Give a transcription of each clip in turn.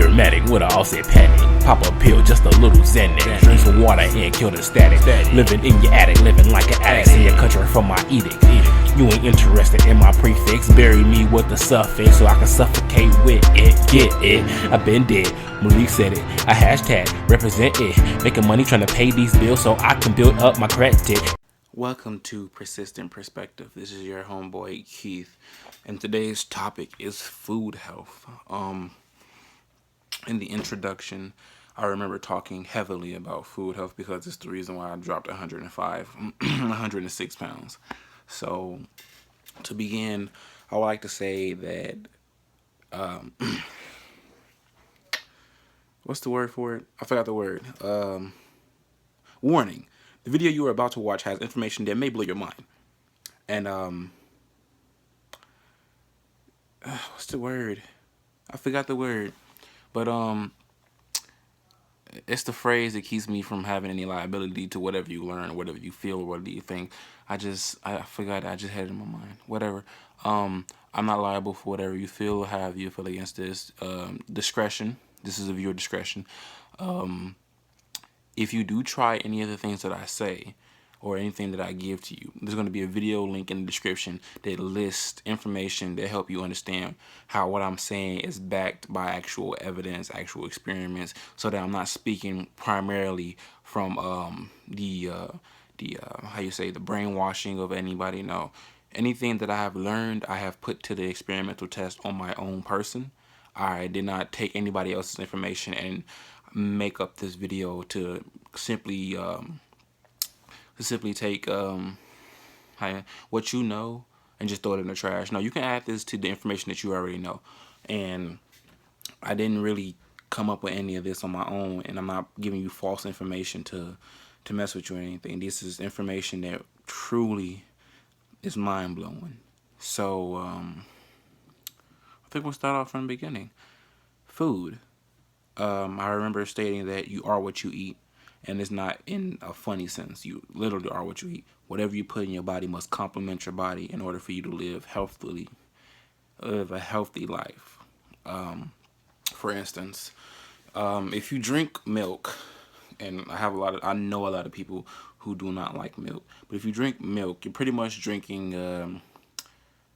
Gatormatic with an offset panic. Pop a pill, just a little Xanax. Drink some water and kill the static. Living in your attic, living like an addict. See your country from my edict. You ain't interested in my prefix. Bury me with the suffix so I can suffocate with it. Get it? I've been dead. Malik said it. I hashtag represent it. Making money trying to pay these bills so I can build up my credit. Welcome to Persistent Perspective. This is your homeboy Keith, and today's topic is food health. In the introduction, I remember talking heavily about food health because it's the reason why I dropped 106 pounds. So, to begin, I would like to say that, what's the word for it? I forgot the word. Warning. The video you are about to watch has information that may blow your mind. And, what's the word? I forgot the word. But, it's the phrase that keeps me from having any liability to whatever you learn, or whatever you feel, or whatever you think. I forgot. I just had it in my mind. Whatever. I'm not liable for whatever you feel or however you feel against this. Discretion. This is of your discretion. If you do try any of the things that I say or anything that I give to you, there's going to be a video link in the description that lists information that help you understand how what I'm saying is backed by actual evidence, actual experiments, so that I'm not speaking primarily from the brainwashing of anybody. No, anything that I have learned, I have put to the experimental test on my own person. I did not take anybody else's information and make up this video to simply take what you know and just throw it in the trash. No, you can add this to the information that you already know. And I didn't really come up with any of this on my own, and I'm not giving you false information to mess with you or anything. This is information that truly is mind-blowing. So I think we'll start off from the beginning. Food. I remember stating that you are what you eat, and it's not in a funny sense. You literally are what you eat. Whatever you put in your body must complement your body in order for you to live a healthy life. For instance, if you drink milk, and I know a lot of people who do not like milk, but if you drink milk, you're pretty much drinking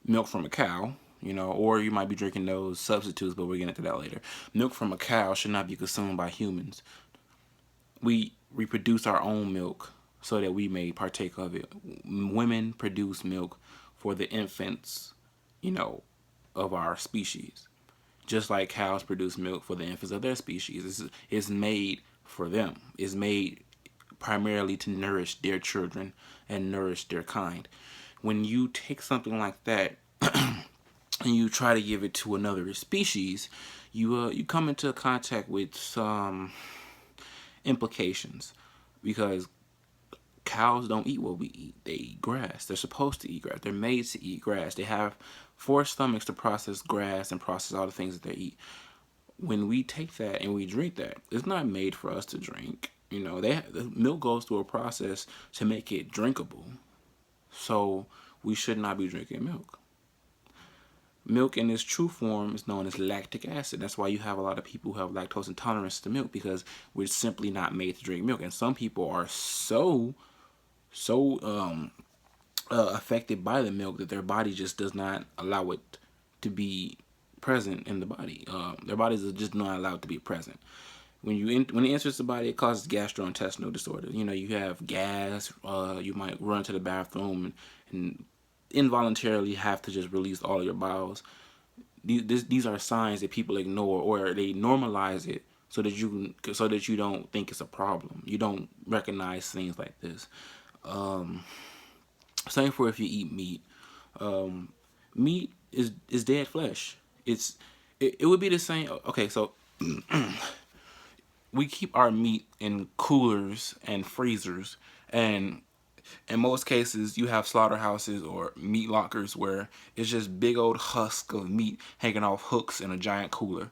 milk from a cow. Or you might be drinking those substitutes, but we'll get into that later. Milk from a cow should not be consumed by humans. We reproduce our own milk so that we may partake of it. Women produce milk for the infants, of our species. Just like cows produce milk for the infants of their species. It's made for them. It's made primarily to nourish their children and nourish their kind. When you take something like that and you try to give it to another species, you come into contact with some implications, because cows don't eat what we eat. They eat grass. They're supposed to eat grass. They're made to eat grass. They have 4 stomachs to process grass and process all the things that they eat. When we take that and we drink that, it's not made for us to drink. The milk goes through a process to make it drinkable. So we should not be drinking milk. Milk in its true form is known as lactic acid. That's why you have a lot of people who have lactose intolerance to milk, because we're simply not made to drink milk. And some people are so affected by the milk that their body just does not allow it to be present in the body. Their bodies are just not allowed to be present. When it enters the body, it causes gastrointestinal disorders. You have gas. You might run to the bathroom and involuntarily have to just release all of your bowels. These are signs that people ignore, or they normalize it so that you don't think it's a problem. You don't recognize things like this. Same for if you eat meat. Meat is dead flesh. It would be the same. Okay, so we keep our meat in coolers and freezers, and in most cases, you have slaughterhouses or meat lockers where it's just big old husk of meat hanging off hooks in a giant cooler.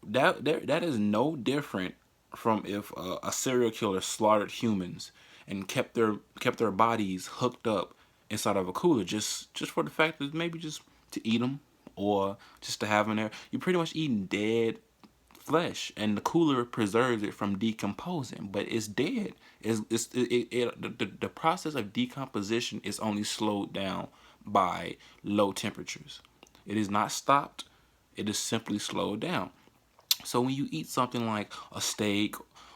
That is no different from if a serial killer slaughtered humans and kept their bodies hooked up inside of a cooler just for the fact that maybe just to eat them or just to have them there. You're pretty much eating dead flesh, and the cooler preserves it from decomposing, but it's dead. The process of decomposition is only slowed down by low temperatures. It is not stopped. It is simply slowed down. So when you eat something like a steak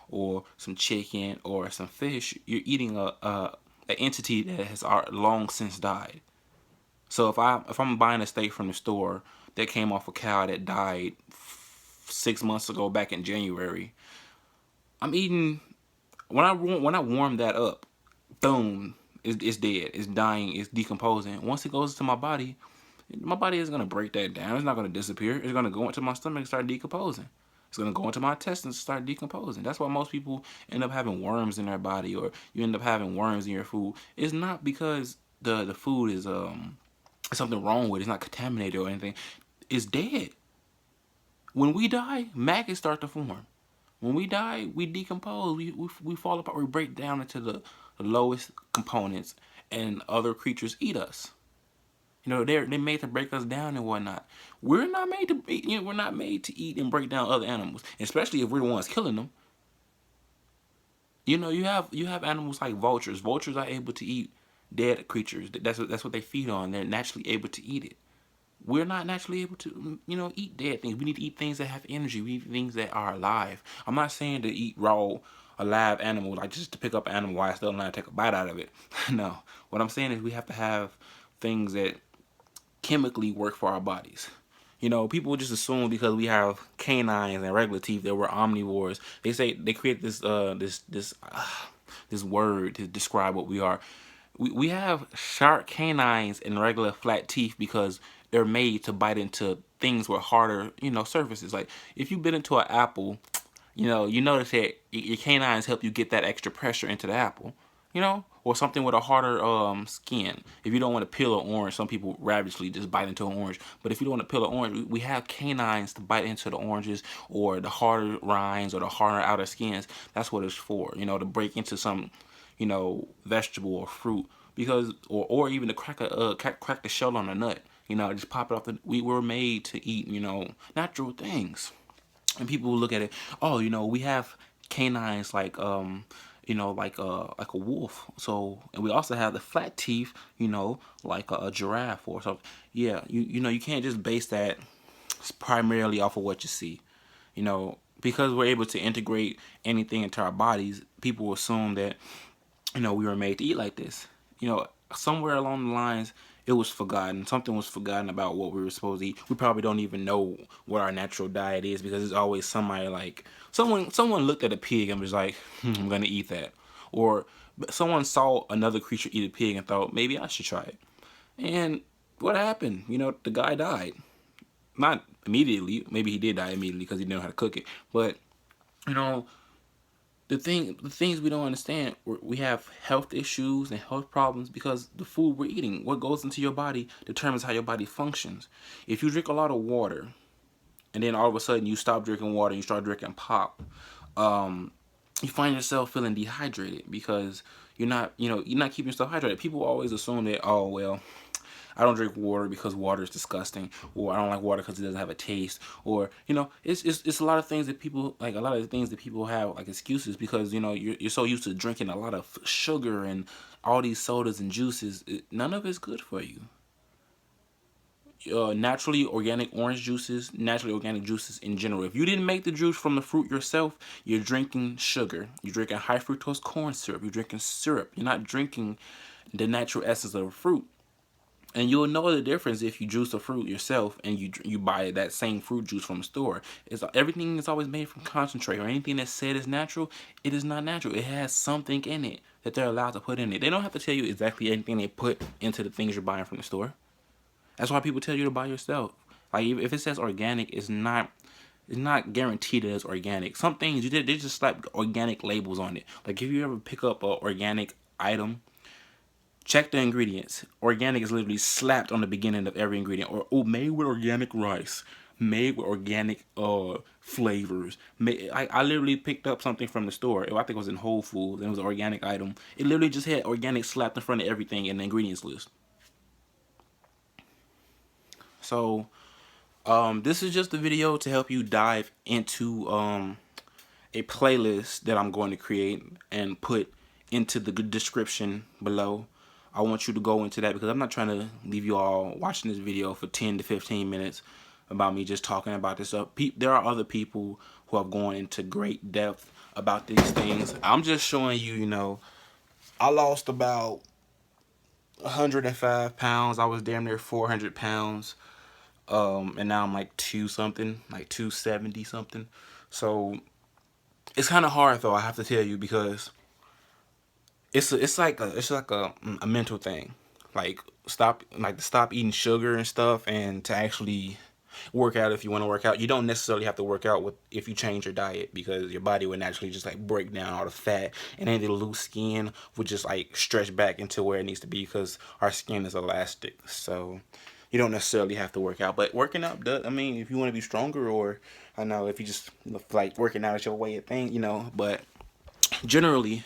or some chicken or some fish, you're eating an entity that has long since died. So if I'm buying a steak from the store that came off a cow that died 6 months ago back in January, I'm eating when I warm that up, boom, it's dead, it's dying, it's decomposing. Once it goes into my body is gonna break that down. It's not gonna disappear. It's gonna go into my stomach and start decomposing. It's gonna go into my intestines and start decomposing. That's why most people end up having worms in their body, or you end up having worms in your food. It's not because the food is something wrong with it. It's not contaminated or anything. It's dead. When we die, maggots start to form. When we die, we decompose. We fall apart. We break down into the lowest components, and other creatures eat us. You know, they're made to break us down and whatnot. We're not made to eat. You know, we're not made to eat and break down other animals, especially if we're the ones killing them. You know, you have animals like vultures. Vultures are able to eat dead creatures. That's what they feed on. They're naturally able to eat it. We're not naturally able to, eat dead things. We need to eat things that have energy. We need things that are alive. I'm not saying to eat raw, alive animal, like just to pick up an animal while it's still alive and take a bite out of it. No. What I'm saying is we have to have things that chemically work for our bodies. You know, people just assume because we have canines and regular teeth that we're omnivores. They say they create this this word to describe what we are. We have sharp canines and regular flat teeth because they're made to bite into things with harder, surfaces. Like if you bit into an apple, you notice that your canines help you get that extra pressure into the apple, or something with a harder skin. If you don't want to peel an orange, some people ravagely just bite into an orange. But if you don't want to peel an orange, we have canines to bite into the oranges or the harder rinds or the harder outer skins. That's what it's for, to break into some, vegetable or fruit, because or even to crack the shell on a nut. Just pop it off. We were made to eat, natural things. And people will look at it, oh, we have canines like like a wolf. So, and we also have the flat teeth, like a giraffe or something. Yeah, you can't just base that primarily off of what you see. Because we're able to integrate anything into our bodies, people assume that we were made to eat like this. Somewhere along the lines, it was forgotten. Something was forgotten about what we were supposed to eat. We probably don't even know what our natural diet is, because it's always somebody like someone looked at a pig and was like, I'm gonna eat that. Or someone saw another creature eat a pig and thought, maybe I should try it. And what happened? The guy died. Not immediately. Maybe he did die immediately because he didn't know how to cook it. But the things we don't understand, we have health issues and health problems because the food we're eating, what goes into your body determines how your body functions. If you drink a lot of water and then all of a sudden you stop drinking water and you start drinking pop, you find yourself feeling dehydrated because you're not keeping yourself hydrated. People always assume that, oh well, I don't drink water because water is disgusting, or I don't like water because it doesn't have a taste, or it's a lot of things that people like. A lot of the things that people have like excuses because you're so used to drinking a lot of sugar and all these sodas and juices. None of it's good for you. Naturally organic orange juices, naturally organic juices in general. If you didn't make the juice from the fruit yourself, you're drinking sugar. You're drinking high fructose corn syrup. You're drinking syrup. You're not drinking the natural essence of a fruit. And you'll know the difference if you juice a fruit yourself and you buy that same fruit juice from the store. Everything is always made from concentrate, or anything that's said is natural, it is not natural. It has something in it that they're allowed to put in it. They don't have to tell you exactly anything they put into the things you're buying from the store. That's why people tell you to buy yourself. Like if it says organic, it's not guaranteed that it's organic. Some things they just slap organic labels on it. Like if you ever pick up an organic item, check the ingredients. Organic is literally slapped on the beginning of every ingredient. Or made with organic rice. Made with organic flavors. I literally picked up something from the store. I think it was in Whole Foods. And it was an organic item. It literally just had organic slapped in front of everything in the ingredients list. So This is just a video to help you dive into a playlist that I'm going to create and put into the description below. I want you to go into that because I'm not trying to leave you all watching this video for 10 to 15 minutes about me just talking about this stuff. There are other people who have gone into great depth about these things. I'm just showing you, you know, I lost about 105 pounds. I was damn near 400 pounds. And now I'm like 270 something. So it's kind of hard though, I have to tell you, because it's like a mental thing. Like stop eating sugar and stuff, and to actually work out if you want to work out. You don't necessarily have to work out if you change your diet, because your body would naturally just like break down all the fat, and then the loose skin would just like stretch back into where it needs to be, because our skin is elastic. So you don't necessarily have to work out, but working out does, I mean, if you want to be stronger, or I know if you just like working out is your way of thing, you know. But generally,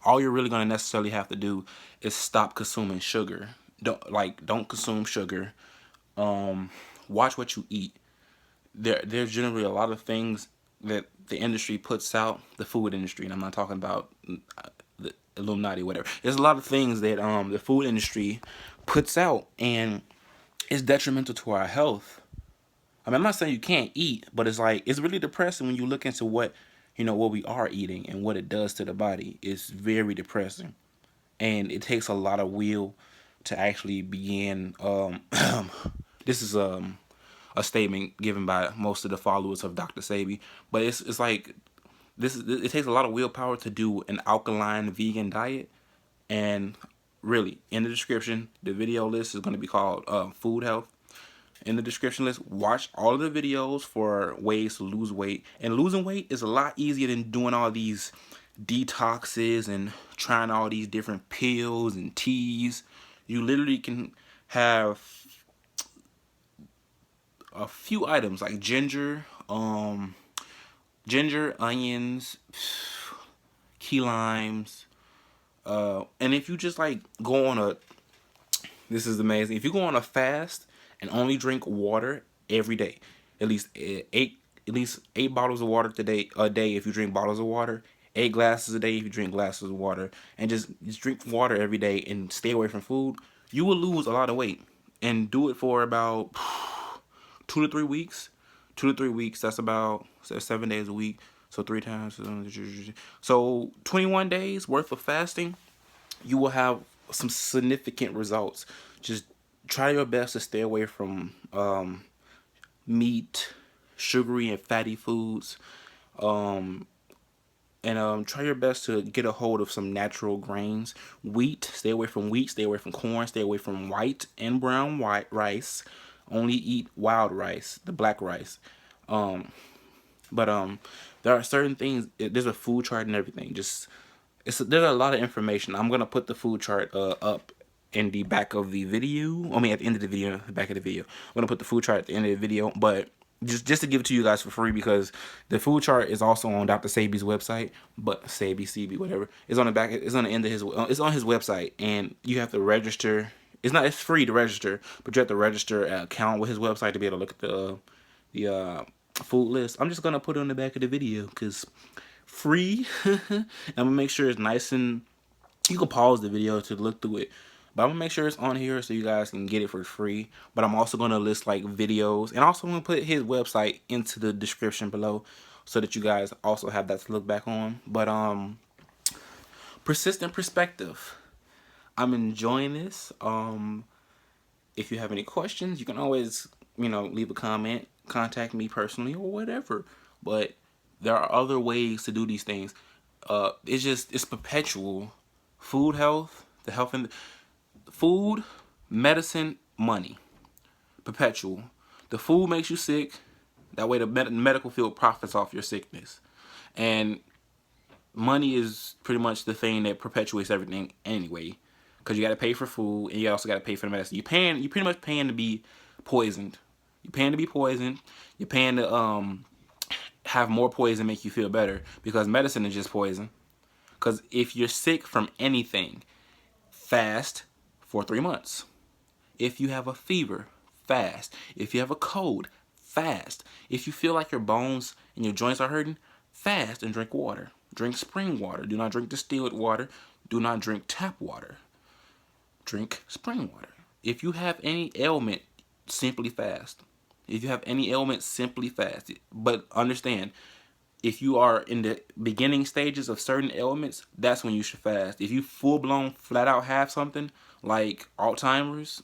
all you're really gonna necessarily have to do is stop consuming sugar. Don't consume sugar. Watch what you eat. There's generally a lot of things that the industry puts out, the food industry, and I'm not talking about the Illuminati, whatever. There's a lot of things that the food industry puts out, and it's detrimental to our health. I mean, I'm not saying you can't eat, but it's like, it's really depressing when you look into what, you know, what we are eating and what it does to the body. It's very depressing, and it takes a lot of will to actually begin. This is a statement given by most of the followers of Dr. Sebi, but it's like it takes a lot of willpower to do an alkaline vegan diet. And really, in the description, the video list is going to be called Food Health. In the description list, watch all of the videos for ways to lose weight. And losing weight is a lot easier than doing all these detoxes and trying all these different pills and teas. You literally can have a few items like ginger, onions, key limes, and if you just like go on this is amazing. If you go on a fast and only drink water every day, at least eight bottles of water a day if you drink bottles of water, 8 glasses a day if you drink glasses of water, and just drink water every day and stay away from food, you will lose a lot of weight. And do it for about 2 to 3 weeks. 2 to 3 weeks, that's about 7 days a week. So 3 times. So 21 days worth of fasting, you will have some significant results. Just try your best to stay away from meat, sugary and fatty foods. And try your best to get a hold of some natural grains. Wheat, stay away from wheat, stay away from corn, stay away from white and brown rice. Only eat wild rice, the black rice. But there are certain things, there's a food chart and everything. There's a lot of information. I'm gonna put the food chart up in the back of the video. I mean, at the end of the video, the back of the video. I'm gonna put the food chart at the end of the video, but just to give it to you guys for free, because the food chart is also on Dr. Sebi's website. But Sebi, CB, whatever, it's on the back. It's on the end of it's on his website, and you have to register. It's free to register, but you have to register an account with his website to be able to look at the food list. I'm just gonna put it on the back of the video because free. I'm gonna make sure it's nice, and you can pause the video to look through it, but I'm gonna make sure it's on here so you guys can get it for free. But I'm also gonna list like videos, and also I'm gonna put his website into the description below so that you guys also have that to look back on. But persistent perspective, I'm enjoying this. If you have any questions, you can always, you know, leave a comment, contact me personally or whatever. But there are other ways to do these things. It's perpetual. Food health, the health and food, medicine, money. Perpetual. The food makes you sick. That way the medical field profits off your sickness. And money is pretty much the thing that perpetuates everything anyway. Because you got to pay for food, and you also got to pay for the medicine. You're pretty much paying to be poisoned. You're paying to be poisoned. You're paying to have more poison make you feel better, because medicine is just poison. Because if you're sick from anything, fast for 3 months. If you have a fever, fast. If you have a cold, fast. If you feel like your bones and your joints are hurting, fast and drink water. Drink spring water. Do not drink distilled water. Do not drink tap water. Drink spring water. If you have any ailment, simply fast. If you have any ailment, simply fast. But understand, if you are in the beginning stages of certain ailments, that's when you should fast. If you full-blown, flat-out have something like Alzheimer's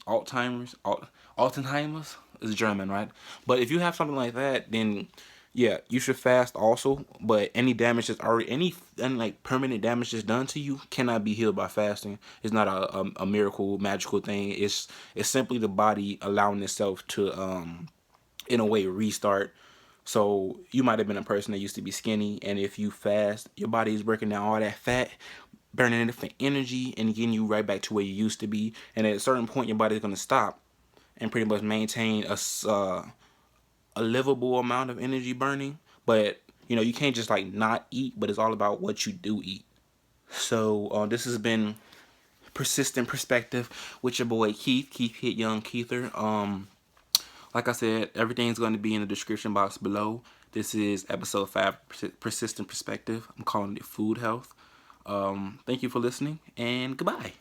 is German, right? But if you have something like that, then yeah, you should fast also. But any damage that's already, any like permanent damage that's done to you cannot be healed by fasting. It's not a miracle, magical thing. It's simply the body allowing itself to in a way restart. So you might have been a person that used to be skinny, and if you fast, your body is breaking down all that fat, burning it for energy, and getting you right back to where you used to be. And at a certain point, your body is going to stop and pretty much maintain a livable amount of energy burning. But you know, you can't just like not eat, but it's all about what you do eat. So this has been Persistent Perspective with your boy Keith Hit Young Kethur. Like I said, everything's going to be in the description box below. This is episode 5, Persistent Perspective. I'm calling it Food Health. Thank you for listening, and goodbye.